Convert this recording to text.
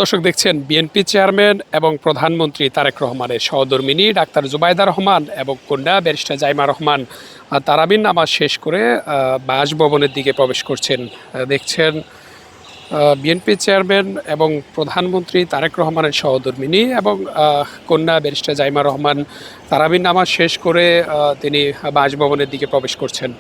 দর্শক দেখছেন BNP chairman এবং প্রধানমন্ত্রী তারেক রহমানের সহধর্মিণী ডাক্তার জুবাইদা রহমান এবং কন্যা ব্যারিস্টার জাইমা রহমান তারাবির নামাজ শেষ করে বাসভবনের দিকে প্রবেশ করছেন। দেখছেন বিএনপি চেয়ারম্যান এবং প্রধানমন্ত্রী তারেক রহমানের সহধর্মিণী এবং কন্যা ব্যারিস্টার জাইমা রহমান তারাবির নামাজ শেষ করে তিনি বাসভবনের দিকে প্রবেশ করছেন।